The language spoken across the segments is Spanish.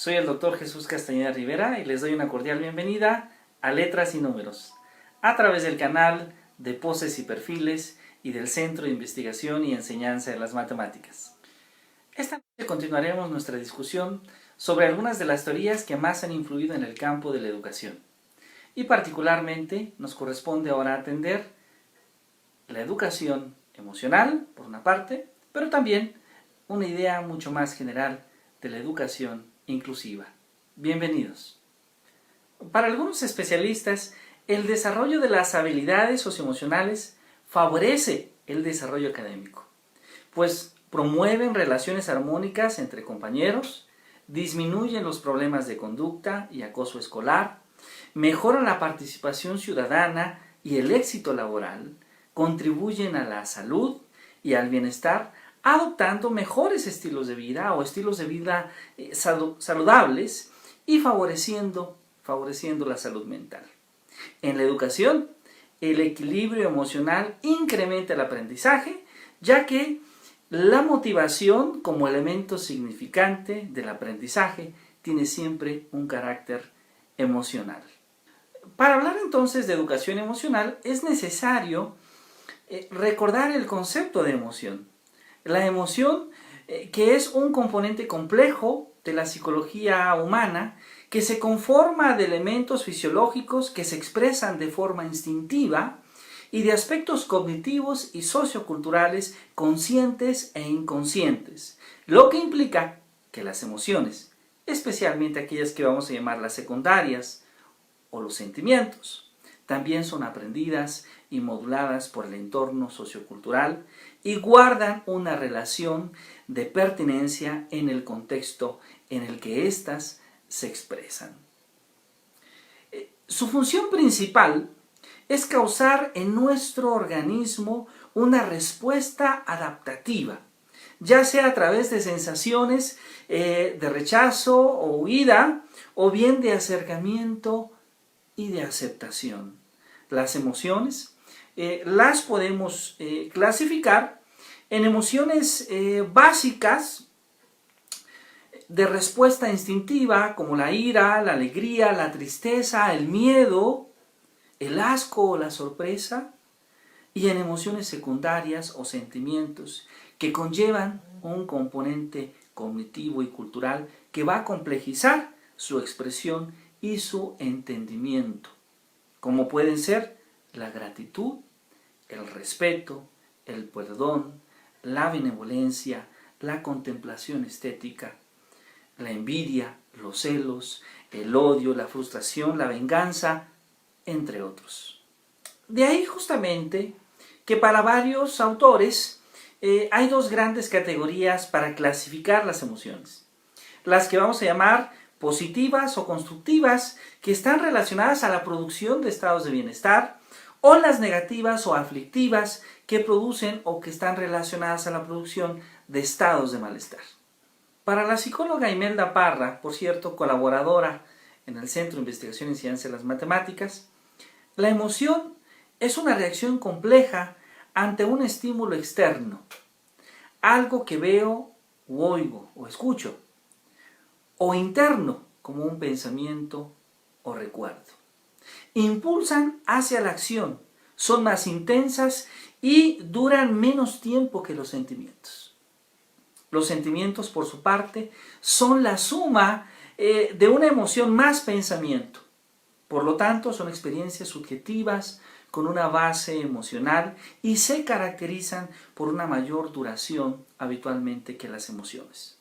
Soy el doctor Jesús Castañeda Rivera y les doy una cordial bienvenida a Letras y Números, a través del canal de Poses y Perfiles y del Centro de Investigación y Enseñanza de las Matemáticas. Esta noche continuaremos nuestra discusión sobre algunas de las teorías que más han influido en el campo de la educación. Y particularmente nos corresponde ahora atender la educación emocional, por una parte, pero también una idea mucho más general de la educación inclusiva. Bienvenidos. Para algunos especialistas, el desarrollo de las habilidades socioemocionales favorece el desarrollo académico, pues promueven relaciones armónicas entre compañeros, disminuyen los problemas de conducta y acoso escolar, mejoran la participación ciudadana y el éxito laboral, contribuyen a la salud y al bienestar, adoptando mejores estilos de vida o estilos de vida saludables y favoreciendo la salud mental. En la educación, el equilibrio emocional incrementa el aprendizaje, ya que la motivación como elemento significante del aprendizaje tiene siempre un carácter emocional. Para hablar entonces de educación emocional es necesario recordar el concepto de emoción. La emoción, que es un componente complejo de la psicología humana, que se conforma de elementos fisiológicos que se expresan de forma instintiva y de aspectos cognitivos y socioculturales conscientes e inconscientes, lo que implica que las emociones, especialmente aquellas que vamos a llamar las secundarias o los sentimientos, también son aprendidas y moduladas por el entorno sociocultural y guardan una relación de pertinencia en el contexto en el que éstas se expresan. Su función principal es causar en nuestro organismo una respuesta adaptativa, ya sea a través de sensaciones de rechazo o huida, o bien de acercamiento y de aceptación. Las emociones las podemos clasificar en emociones básicas de respuesta instintiva, como la ira, la alegría, la tristeza, el miedo, el asco o la sorpresa, y en emociones secundarias o sentimientos que conllevan un componente cognitivo y cultural que va a complejizar su expresión y su entendimiento, como pueden ser la gratitud, el respeto, el perdón, la benevolencia, la contemplación estética, la envidia, los celos, el odio, la frustración, la venganza, entre otros. De ahí justamente que para varios autores hay dos grandes categorías para clasificar las emociones. Las que vamos a llamar positivas o constructivas, que están relacionadas a la producción de estados de bienestar, o las negativas o aflictivas, que producen o que están relacionadas a la producción de estados de malestar. Para la psicóloga Imelda Parra, por cierto, colaboradora en el Centro de Investigación y Ciencia de las Matemáticas, la emoción es una reacción compleja ante un estímulo externo, algo que veo o oigo o escucho, o interno, como un pensamiento o recuerdo. Impulsan hacia la acción, son más intensas y duran menos tiempo que los sentimientos. Los sentimientos, por su parte, son la suma de una emoción más pensamiento. Por lo tanto, son experiencias subjetivas con una base emocional y se caracterizan por una mayor duración habitualmente que las emociones,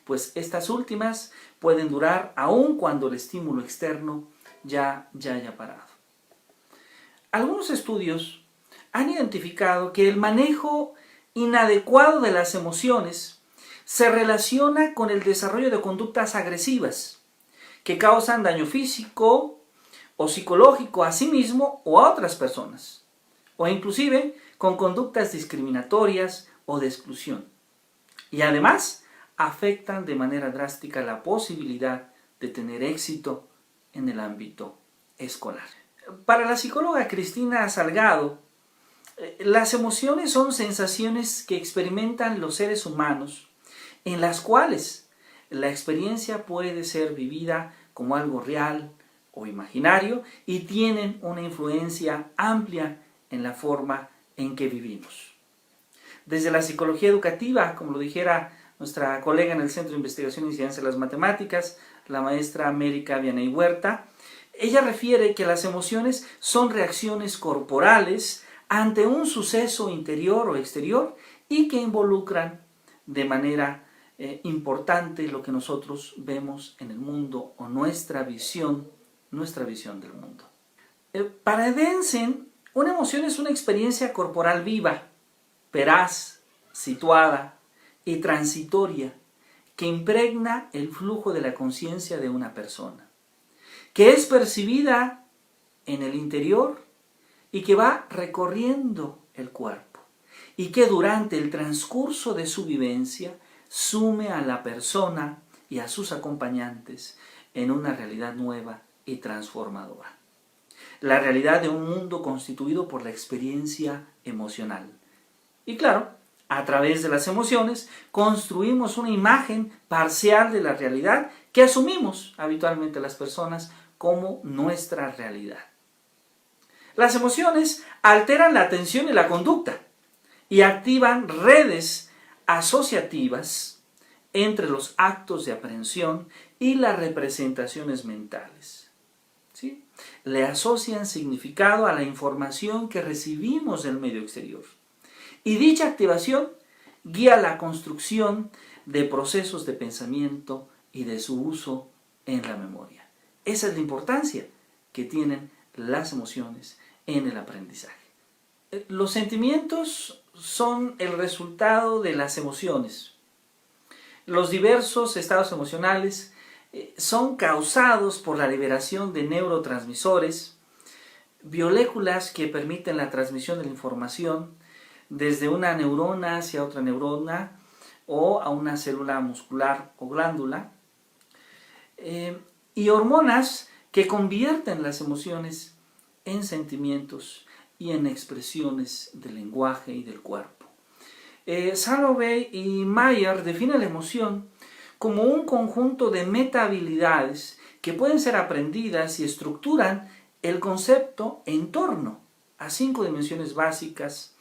pues estas últimas pueden durar aun cuando el estímulo externo ya haya parado. Algunos estudios han identificado que el manejo inadecuado de las emociones se relaciona con el desarrollo de conductas agresivas que causan daño físico o psicológico a sí mismo o a otras personas, o inclusive con conductas discriminatorias o de exclusión. Y además afectan de manera drástica la posibilidad de tener éxito en el ámbito escolar. Para la psicóloga Cristina Salgado, las emociones son sensaciones que experimentan los seres humanos, en las cuales la experiencia puede ser vivida como algo real o imaginario y tienen una influencia amplia en la forma en que vivimos. Desde la psicología educativa, como lo dijera nuestra colega en el Centro de Investigación y Ciencia de las Matemáticas, la maestra América Vianey Huerta, ella refiere que las emociones son reacciones corporales ante un suceso interior o exterior y que involucran de manera importante lo que nosotros vemos en el mundo o nuestra visión del mundo. Para Evensen, una emoción es una experiencia corporal viva, veraz, situada y transitoria que impregna el flujo de la conciencia de una persona, que es percibida en el interior y que va recorriendo el cuerpo y que durante el transcurso de su vivencia sume a la persona y a sus acompañantes en una realidad nueva y transformadora. La realidad de un mundo constituido por la experiencia emocional. Y claro, a través de las emociones construimos una imagen parcial de la realidad que asumimos habitualmente las personas como nuestra realidad. Las emociones alteran la atención y la conducta y activan redes asociativas entre los actos de aprehensión y las representaciones mentales. ¿Sí? Le asocian significado a la información que recibimos del medio exterior. Y dicha activación guía la construcción de procesos de pensamiento y de su uso en la memoria. Esa es la importancia que tienen las emociones en el aprendizaje. Los sentimientos son el resultado de las emociones. Los diversos estados emocionales son causados por la liberación de neurotransmisores, biomoléculas que permiten la transmisión de la información desde una neurona hacia otra neurona o a una célula muscular o glándula, y hormonas que convierten las emociones en sentimientos y en expresiones del lenguaje y del cuerpo. Salovey y Mayer definen la emoción como un conjunto de metahabilidades que pueden ser aprendidas y estructuran el concepto en torno a 5 dimensiones básicas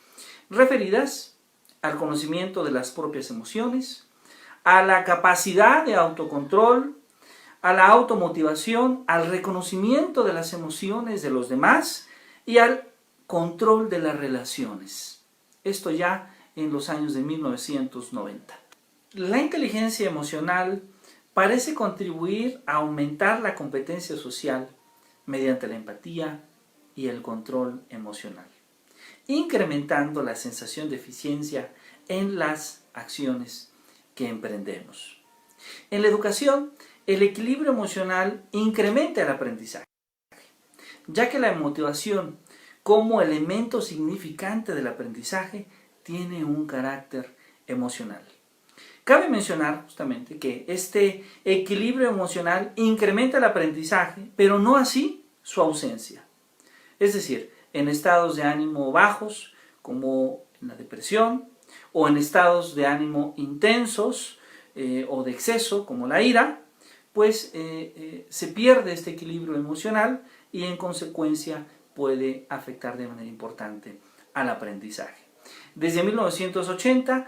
referidas al conocimiento de las propias emociones, a la capacidad de autocontrol, a la automotivación, al reconocimiento de las emociones de los demás y al control de las relaciones. Esto ya en los años de 1990. La inteligencia emocional parece contribuir a aumentar la competencia social mediante la empatía y el control emocional, incrementando la sensación de eficiencia en las acciones que emprendemos. En la educación, el equilibrio emocional incrementa el aprendizaje, ya que la motivación como elemento significante del aprendizaje tiene un carácter emocional. Cabe mencionar justamente que este equilibrio emocional incrementa el aprendizaje, pero no así su ausencia. Es decir, en estados de ánimo bajos, como en la depresión, o en estados de ánimo intensos o de exceso, como la ira, pues se pierde este equilibrio emocional y en consecuencia puede afectar de manera importante al aprendizaje. Desde 1980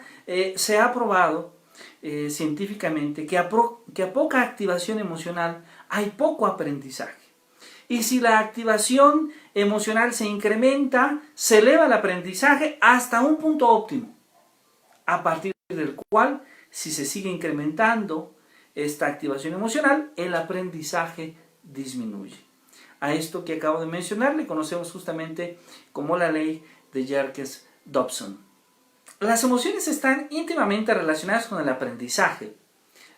se ha probado científicamente que a poca activación emocional hay poco aprendizaje. Y si la activación emocional se incrementa, se eleva el aprendizaje hasta un punto óptimo, a partir del cual, si se sigue incrementando esta activación emocional, el aprendizaje disminuye. A esto que acabo de mencionar le conocemos justamente como la ley de Yerkes-Dodson. Las emociones están íntimamente relacionadas con el aprendizaje.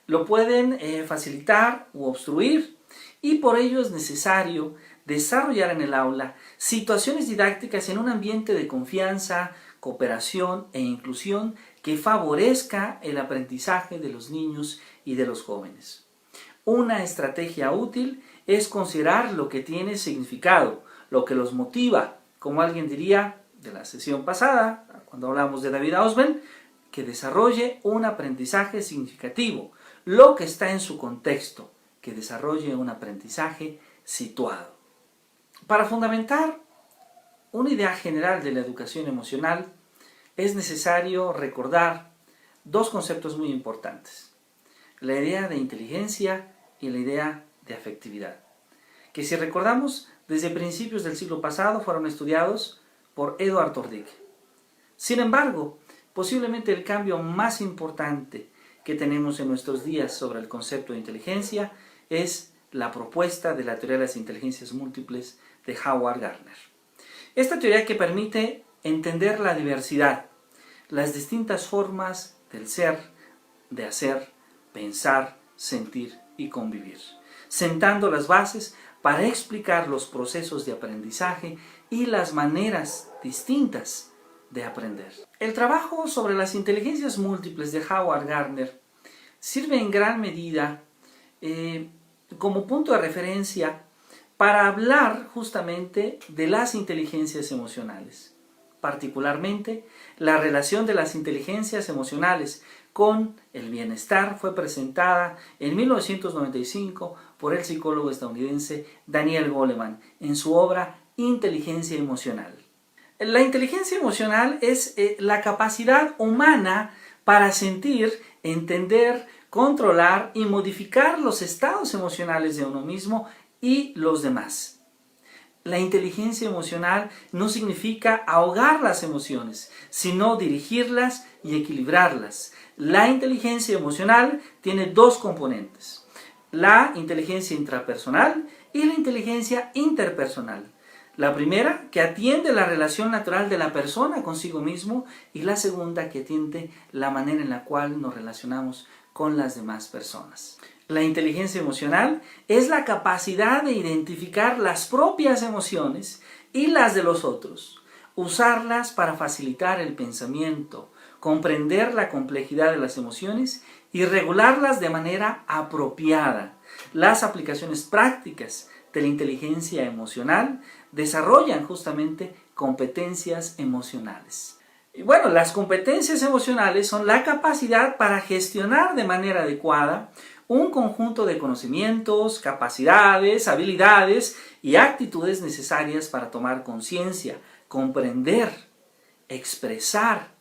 Lo pueden facilitar u obstruir, y por ello es necesario desarrollar en el aula situaciones didácticas en un ambiente de confianza, cooperación e inclusión que favorezca el aprendizaje de los niños y de los jóvenes. Una estrategia útil es considerar lo que tiene significado, lo que los motiva, como alguien diría de la sesión pasada, cuando hablamos de David Ausubel, que desarrolle un aprendizaje significativo, lo que está en su contexto, que desarrolle un aprendizaje situado. Para fundamentar una idea general de la educación emocional, es necesario recordar dos conceptos muy importantes: la idea de inteligencia y la idea de afectividad, que si recordamos desde principios del siglo pasado fueron estudiados por Edward Tordick. Sin embargo, posiblemente el cambio más importante que tenemos en nuestros días sobre el concepto de inteligencia es la propuesta de la teoría de las inteligencias múltiples de Howard Gardner. Esta teoría que permite entender la diversidad, las distintas formas del ser, de hacer, pensar, sentir y convivir, sentando las bases para explicar los procesos de aprendizaje y las maneras distintas de aprender. El trabajo sobre las inteligencias múltiples de Howard Gardner sirve en gran medida como punto de referencia para hablar justamente de las inteligencias emocionales, particularmente la relación de las inteligencias emocionales con el bienestar. Fue presentada en 1995 por el psicólogo estadounidense Daniel Goleman en su obra Inteligencia Emocional. La inteligencia emocional es la capacidad humana para sentir, entender, controlar y modificar los estados emocionales de uno mismo y los demás. La inteligencia emocional no significa ahogar las emociones, sino dirigirlas y equilibrarlas. La inteligencia emocional tiene dos componentes: la inteligencia intrapersonal y la inteligencia interpersonal. La primera, que atiende la relación natural de la persona consigo mismo, y la segunda, que atiende la manera en la cual nos relacionamos con las demás personas. La inteligencia emocional es la capacidad de identificar las propias emociones y las de los otros, usarlas para facilitar el pensamiento, comprender la complejidad de las emociones y regularlas de manera apropiada. Las aplicaciones prácticas de la inteligencia emocional desarrollan justamente competencias emocionales. Y bueno, las competencias emocionales son la capacidad para gestionar de manera adecuada un conjunto de conocimientos, capacidades, habilidades y actitudes necesarias para tomar conciencia, comprender, expresar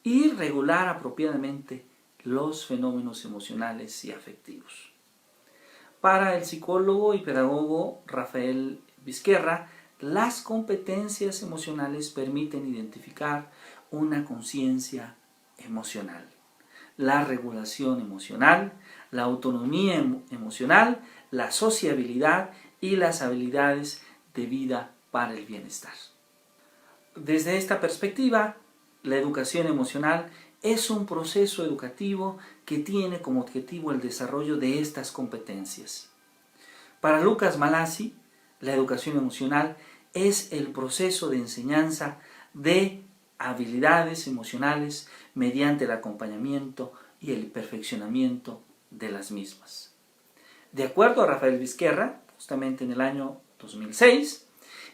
y regular apropiadamente los fenómenos emocionales y afectivos. Para el psicólogo y pedagogo Rafael Vizquerra, las competencias emocionales permiten identificar una conciencia emocional, la regulación emocional, la autonomía emocional, la sociabilidad y las habilidades de vida para el bienestar. Desde esta perspectiva, la educación emocional es un proceso educativo que tiene como objetivo el desarrollo de estas competencias. Para Lucas Malassi, la educación emocional es el proceso de enseñanza de habilidades emocionales mediante el acompañamiento y el perfeccionamiento de las mismas. De acuerdo a Rafael Vizquerra, justamente en el año 2006,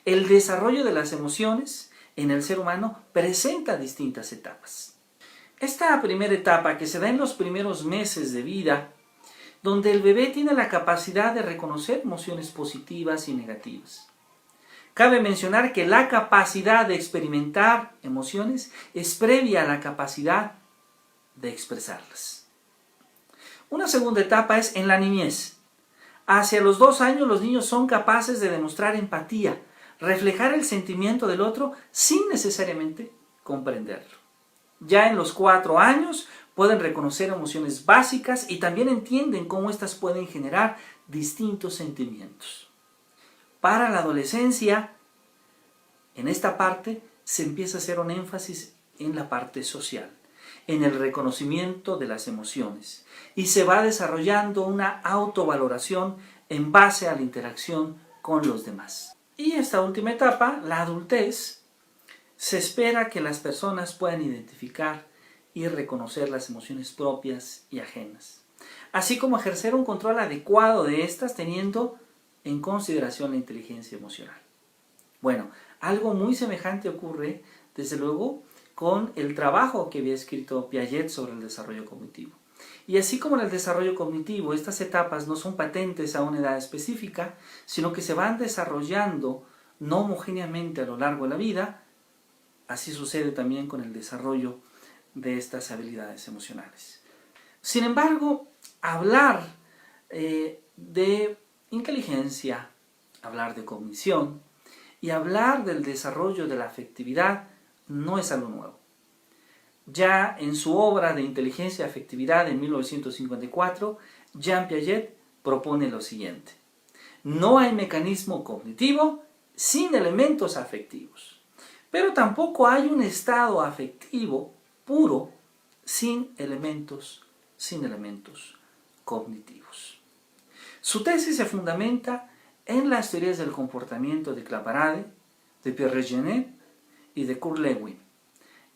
el desarrollo de las emociones en el ser humano presenta distintas etapas. Esta primera etapa, que se da en los primeros meses de vida, donde el bebé tiene la capacidad de reconocer emociones positivas y negativas. Cabe mencionar que la capacidad de experimentar emociones es previa a la capacidad de expresarlas. Una segunda etapa es en la niñez. Hacia los 2 años los niños son capaces de demostrar empatía, reflejar el sentimiento del otro sin necesariamente comprenderlo. Ya en los 4 años pueden reconocer emociones básicas y también entienden cómo éstas pueden generar distintos sentimientos. Para la adolescencia, en esta parte se empieza a hacer un énfasis en la parte social, en el reconocimiento de las emociones, y se va desarrollando una autovaloración en base a la interacción con los demás. Y esta última etapa, la adultez, se espera que las personas puedan identificar y reconocer las emociones propias y ajenas, así como ejercer un control adecuado de estas teniendo en consideración la inteligencia emocional. Bueno, algo muy semejante ocurre, desde luego, con el trabajo que había escrito Piaget sobre el desarrollo cognitivo. Y así como en el desarrollo cognitivo, estas etapas no son patentes a una edad específica, sino que se van desarrollando no homogéneamente a lo largo de la vida, así sucede también con el desarrollo de estas habilidades emocionales. Sin embargo, hablar de inteligencia, hablar de cognición y hablar del desarrollo de la afectividad no es algo nuevo. Ya en su obra de Inteligencia y Afectividad en 1954, Jean Piaget propone lo siguiente: no hay mecanismo cognitivo sin elementos afectivos, pero tampoco hay un estado afectivo puro sin elementos cognitivos. Su tesis se fundamenta en las teorías del comportamiento de Claparade, de Pierre Genet y de Kurt Lewin,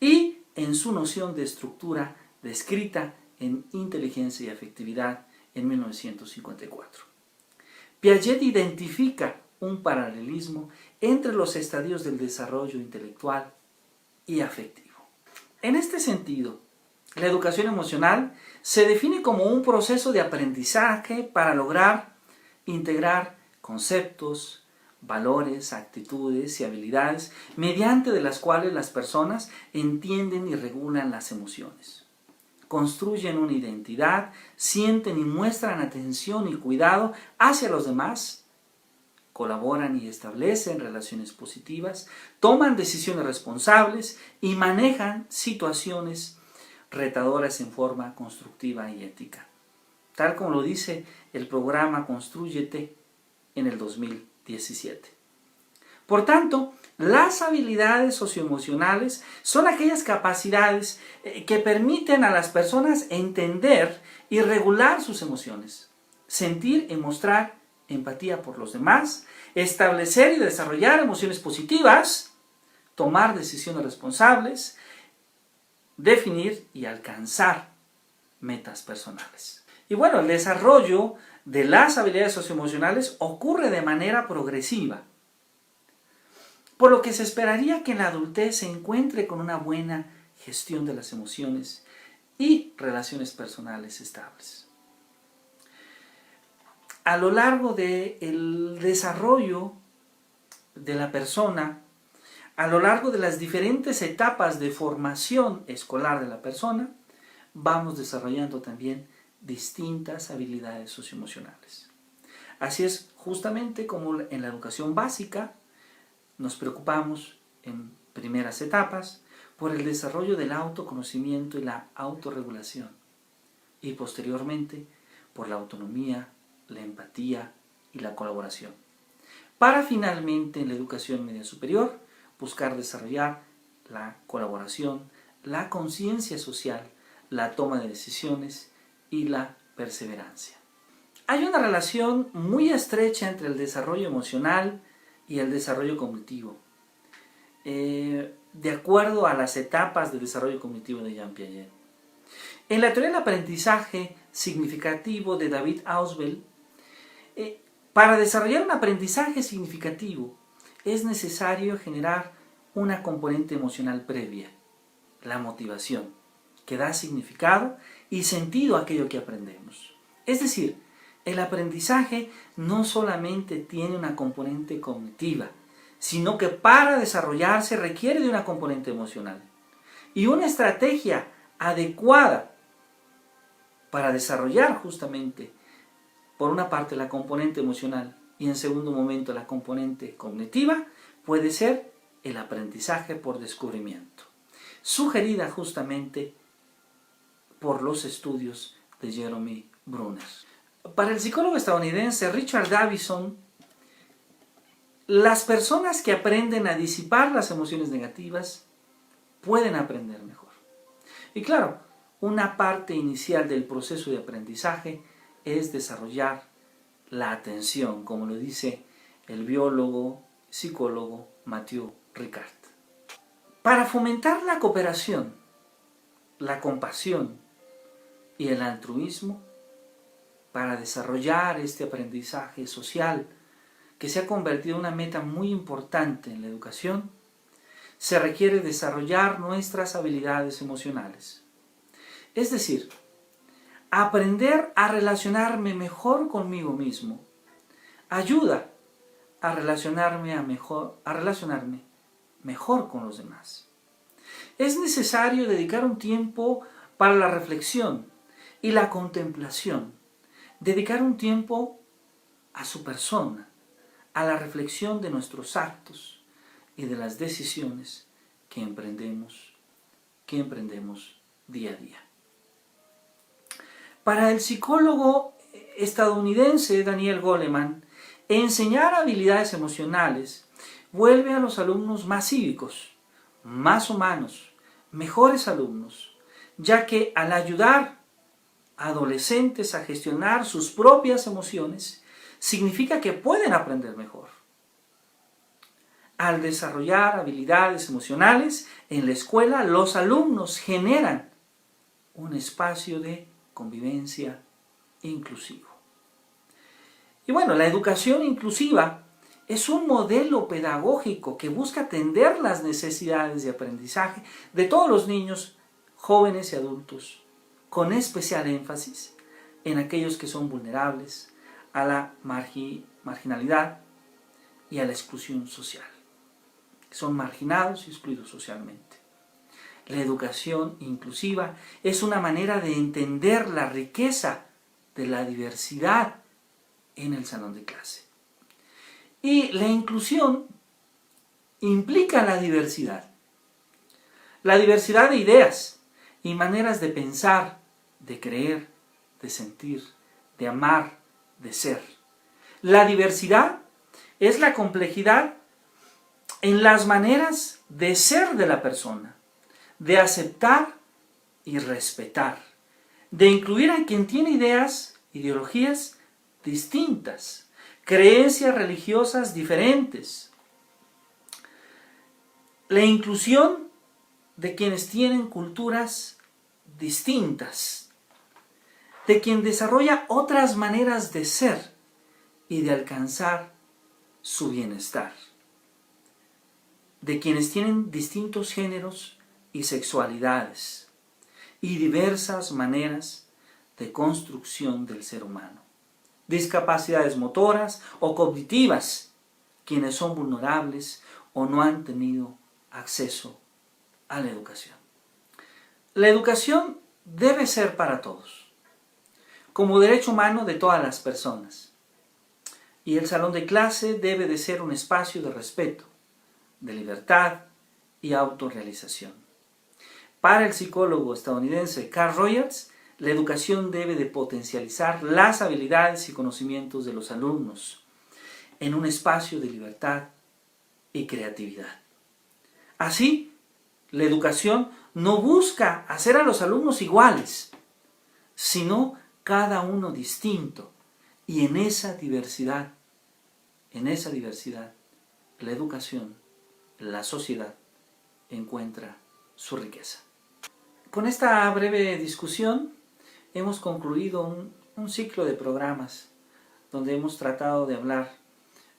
y en su noción de estructura descrita en Inteligencia y Afectividad en 1954. Piaget identifica un paralelismo entre los estadios del desarrollo intelectual y afectivo. En este sentido, la educación emocional se define como un proceso de aprendizaje para lograr integrar conceptos, valores, actitudes y habilidades mediante de las cuales las personas entienden y regulan las emociones. Construyen una identidad, sienten y muestran atención y cuidado hacia los demás, colaboran y establecen relaciones positivas, toman decisiones responsables y manejan situaciones retadoras en forma constructiva y ética, tal como lo dice el programa Constrúyete en el 2017. Por tanto, las habilidades socioemocionales son aquellas capacidades que permiten a las personas entender y regular sus emociones, sentir y mostrar empatía por los demás, establecer y desarrollar emociones positivas, tomar decisiones responsables, definir y alcanzar metas personales. Y bueno, el desarrollo de las habilidades socioemocionales ocurre de manera progresiva, por lo que se esperaría que en la adultez se encuentre con una buena gestión de las emociones y relaciones personales estables. A lo largo del desarrollo de la persona, a lo largo de las diferentes etapas de formación escolar de la persona, vamos desarrollando también distintas habilidades socioemocionales. Así es justamente como en la educación básica nos preocupamos en primeras etapas por el desarrollo del autoconocimiento y la autorregulación, y posteriormente por la autonomía, la empatía y la colaboración, para finalmente en la educación media superior buscar desarrollar la colaboración, la conciencia social, la toma de decisiones y la perseverancia. Hay una relación muy estrecha entre el desarrollo emocional y el desarrollo cognitivo, de acuerdo a las etapas de desarrollo cognitivo de Jean Piaget. En la teoría del aprendizaje significativo de David Ausubel, para desarrollar un aprendizaje significativo es necesario generar una componente emocional previa, la motivación, que da significado y sentido a aquello que aprendemos. Es decir, el aprendizaje no solamente tiene una componente cognitiva, sino que para desarrollarse requiere de una componente emocional. Y una estrategia adecuada para desarrollar justamente, por una parte, la componente emocional y en segundo momento la componente cognitiva, puede ser el aprendizaje por descubrimiento, sugerida justamente por los estudios de Jeremy Bruner. Para el psicólogo estadounidense Richard Davidson, las personas que aprenden a disipar las emociones negativas pueden aprender mejor. Y claro, una parte inicial del proceso de aprendizaje es desarrollar la atención, como lo dice el biólogo, psicólogo Mathieu Ricard. Para fomentar la cooperación, la compasión y el altruismo, para desarrollar este aprendizaje social que se ha convertido en una meta muy importante en la educación, se requiere desarrollar nuestras habilidades emocionales. Es decir, aprender a relacionarme mejor conmigo mismo. Ayuda a relacionarme mejor con los demás. Es necesario dedicar un tiempo para la reflexión y la contemplación. Dedicar un tiempo a su persona, a la reflexión de nuestros actos y de las decisiones que emprendemos día a día. Para el psicólogo estadounidense Daniel Goleman, enseñar habilidades emocionales vuelve a los alumnos más cívicos, más humanos, mejores alumnos, ya que al ayudar a adolescentes a gestionar sus propias emociones, significa que pueden aprender mejor. Al desarrollar habilidades emocionales en la escuela, los alumnos generan un espacio de convivencia inclusivo. Y bueno, la educación inclusiva es un modelo pedagógico que busca atender las necesidades de aprendizaje de todos los niños, jóvenes y adultos, con especial énfasis en aquellos que son vulnerables a la marginalidad y a la exclusión social, que son marginados y excluidos socialmente. La educación inclusiva es una manera de entender la riqueza de la diversidad en el salón de clase. Y la inclusión implica la diversidad de ideas y maneras de pensar, de creer, de sentir, de amar, de ser. La diversidad es la complejidad en las maneras de ser de la persona, de aceptar y respetar, de incluir a quien tiene ideologías distintas, creencias religiosas diferentes. La inclusión de quienes tienen culturas distintas, de quien desarrolla otras maneras de ser y de alcanzar su bienestar, de quienes tienen distintos géneros y sexualidades y diversas maneras de construcción del ser humano, discapacidades motoras o cognitivas, quienes son vulnerables o no han tenido acceso a la educación. La educación debe ser para todos, como derecho humano de todas las personas. Y el salón de clase debe de ser un espacio de respeto, de libertad y autorrealización. Para el psicólogo estadounidense Carl Rogers, la educación debe de potencializar las habilidades y conocimientos de los alumnos en un espacio de libertad y creatividad. Así, la educación no busca hacer a los alumnos iguales, sino cada uno distinto. Y en esa diversidad, la educación, la sociedad, encuentra su riqueza. Con esta breve discusión hemos concluido un ciclo de programas donde hemos tratado de hablar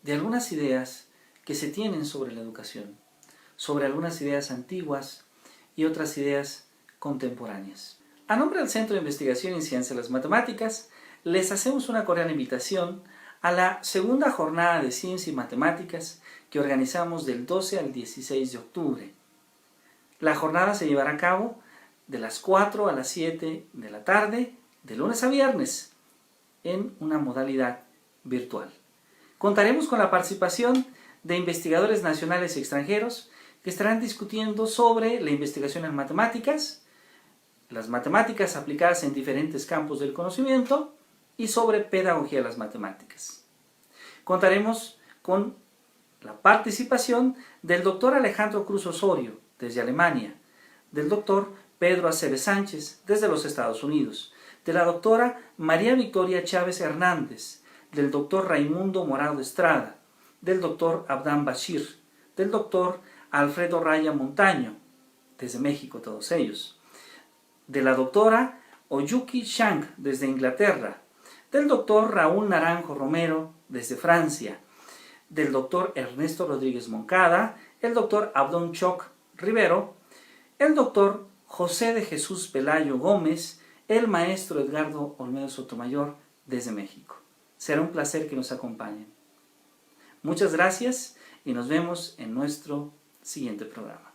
de algunas ideas que se tienen sobre la educación, sobre algunas ideas antiguas y otras ideas contemporáneas. A nombre del Centro de Investigación en Ciencias de las Matemáticas, les hacemos una cordial invitación a la segunda jornada de Ciencia y Matemáticas que organizamos del 12 al 16 de octubre. La jornada se llevará a cabo de las 4 a las 7 de la tarde, de lunes a viernes, en una modalidad virtual. Contaremos con la participación de investigadores nacionales y extranjeros que estarán discutiendo sobre la investigación en matemáticas, las matemáticas aplicadas en diferentes campos del conocimiento y sobre pedagogía de las matemáticas. Contaremos con la participación del doctor Alejandro Cruz Osorio, desde Alemania, del doctor Pedro Aceves Sánchez, desde los Estados Unidos, de la doctora María Victoria Chávez Hernández, del doctor Raimundo Morado Estrada, del doctor Abdán Bashir, del doctor Alfredo Raya Montaño, desde México todos ellos, de la doctora Oyuki Shang, desde Inglaterra, del doctor Raúl Naranjo Romero, desde Francia, del doctor Ernesto Rodríguez Moncada, el doctor Abdón Choc Rivero, el doctor José de Jesús Pelayo Gómez el maestro Edgardo Olmedo Sotomayor desde México. Será un placer que nos acompañen. Muchas gracias y nos vemos en nuestro siguiente programa.